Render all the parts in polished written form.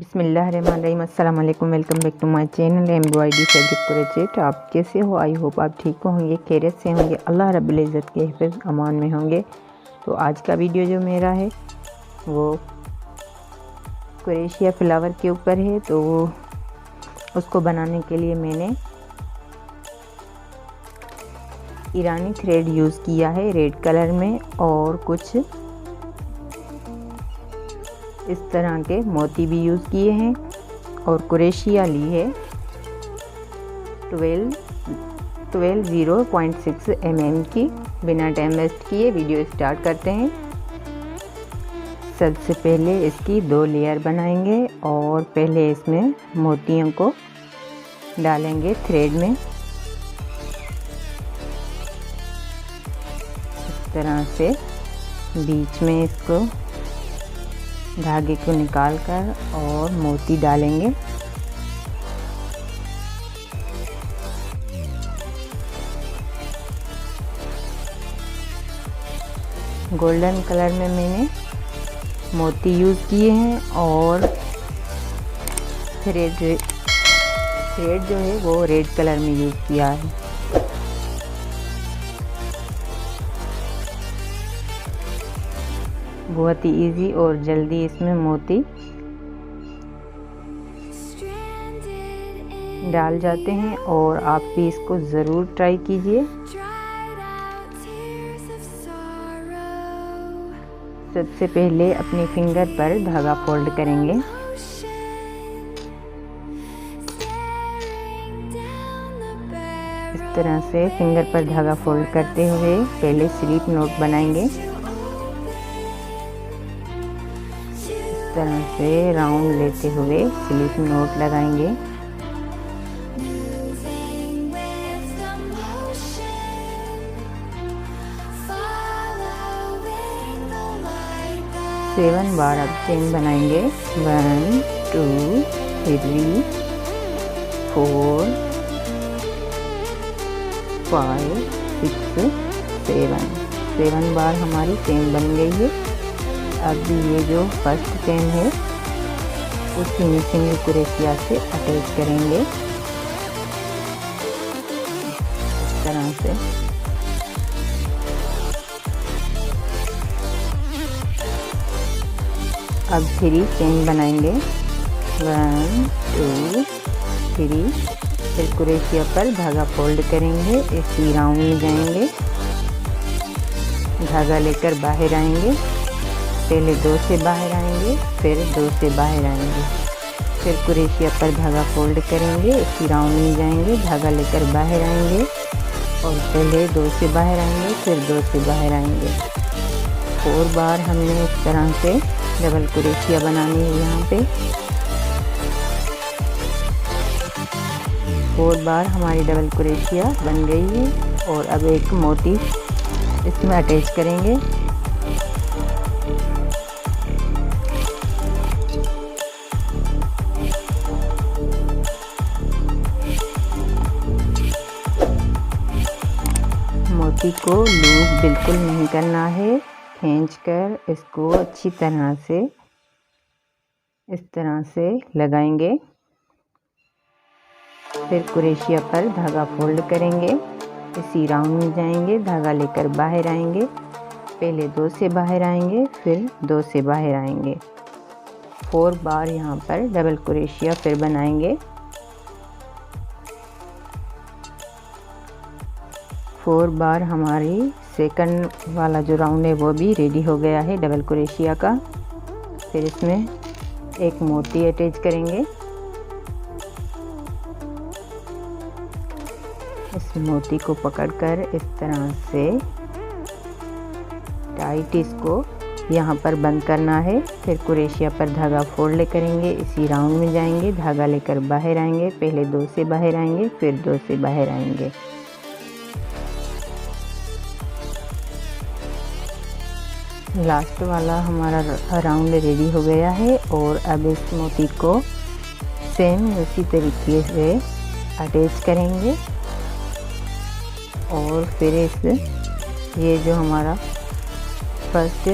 बिस्मिल्लाहिर्रहमानिर्रहीम। अस्सलाम वालेकुम। Welcome back to my channel embroidery fabric crochet. आप कैसे हो? आई होप आप ठीक होंगे, खैरियत से होंगे, अल्लाह रब्बुल इज़्ज़त के हिफ़्ज़ अमान में होंगे। तो आज का वीडियो जो मेरा है वो क्रोशिया फ्लावर के ऊपर है। तो उसको बनाने के लिए मैंने ईरानी थ्रेड यूज़ किया है रेड कलर में, और कुछ इस तरह के मोती भी यूज़ किए हैं, और क्रोशिया ली है 0.6 mm की। बिना टाइम वेस्ट किए वीडियो स्टार्ट करते हैं। सबसे पहले इसकी 2 लेयर बनाएंगे, और पहले इसमें मोतियों को डालेंगे थ्रेड में इस तरह से। बीच में इसको धागे को निकालकर और मोती डालेंगे। गोल्डन कलर में मैंने मोती यूज़ किए हैं, और थ्रेड जो है वो रेड कलर में यूज़ किया है। बहुत ही इजी और जल्दी इसमें मोती डाल जाते हैं, और आप भी इसको ज़रूर ट्राई कीजिए। सबसे पहले अपने फिंगर पर धागा फोल्ड करेंगे। इस तरह से फिंगर पर धागा फोल्ड करते हुए पहले स्लिप नोट बनाएंगे। इस तरह से राउंड लेते हुए स्लिप नोट लगाएंगे। सेवन बार अब चेन बनाएंगे। 1 2 3 4 5 6 7 बार हमारी चेन बन गई है। अब ये जो फर्स्ट चेन है उसी सिंगल क्रोशिया से अटैच करेंगे इस तरह से। अब 3 चेन बनाएंगे। 1 2 3। फिर क्रोशिया पर धागा फोल्ड करेंगे, इसी राउंड में जाएंगे, धागा लेकर बाहर आएंगे। पहले 2 से बाहर आएंगे, फिर 2 से बाहर आएंगे। फिर क्रोशिया पर धागा फोल्ड करेंगे, इसी राउंड में जाएंगे, धागा लेकर बाहर आएंगे, और पहले 2 से बाहर आएंगे, फिर 2 से बाहर आएंगे। 4 बार हमने इस तरह से डबल क्रोशिया बनानी है। यहाँ पे 4 बार हमारी डबल क्रोशिया बन गई है, और अब एक मोती इसमें अटैच करेंगे। मोती को लूज बिल्कुल नहीं करना है, खींचकर इसको अच्छी तरह से इस तरह से लगाएंगे। फिर क्रोशिया पर धागा फोल्ड करेंगे, इसी राउंड में जाएंगे, धागा लेकर बाहर आएंगे। पहले 2 से बाहर आएंगे, फिर 2 से बाहर आएंगे। 4 बार यहाँ पर डबल क्रोशिया फिर बनाएंगे। 4 बार हमारी सेकंड वाला जो राउंड है वो भी रेडी हो गया है डबल क्रोशिया का। फिर इसमें एक मोती अटैच करेंगे। इस मोती को पकड़कर इस तरह से टाइट इसको यहाँ पर बंद करना है। फिर क्रोशिया पर धागा फोल्ड करेंगे, इसी राउंड में जाएंगे, धागा लेकर बाहर आएंगे। पहले 2 से बाहर आएंगे, फिर 2 से बाहर आएंगे। लास्ट वाला हमारा राउंड रेडी हो गया है, और अब इस मोती को सेम उसी तरीके से अटैच करेंगे, और फिर ये जो हमारा फर्स्ट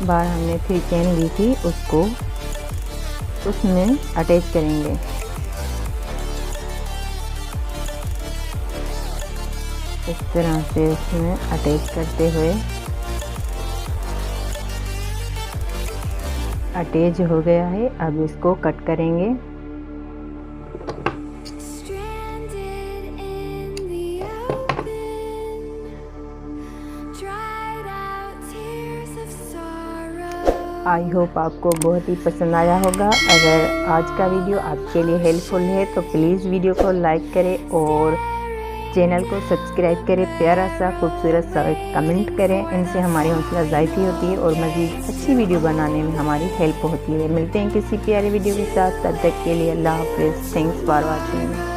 बार हमने 3 चेन ली थी उसको उसमें अटैच करेंगे। इस तरह से उसमें अटैच करते हुए अटैच हो गया है। अब इसको कट करेंगे। आई होप आपको बहुत ही पसंद आया होगा। अगर आज का वीडियो आपके लिए हेल्पफुल है तो प्लीज़ वीडियो को लाइक करें और चैनल को सब्सक्राइब करें। प्यारा सा खूबसूरत सा कमेंट करें, इनसे हमारी हौसला अफजाई होती है और मज़ीद अच्छी वीडियो बनाने में हमारी हेल्प होती है। मिलते हैं किसी प्यारे वीडियो के साथ, तब तक के लिए अल्लाह हाफ़िज़। Thanks for watching.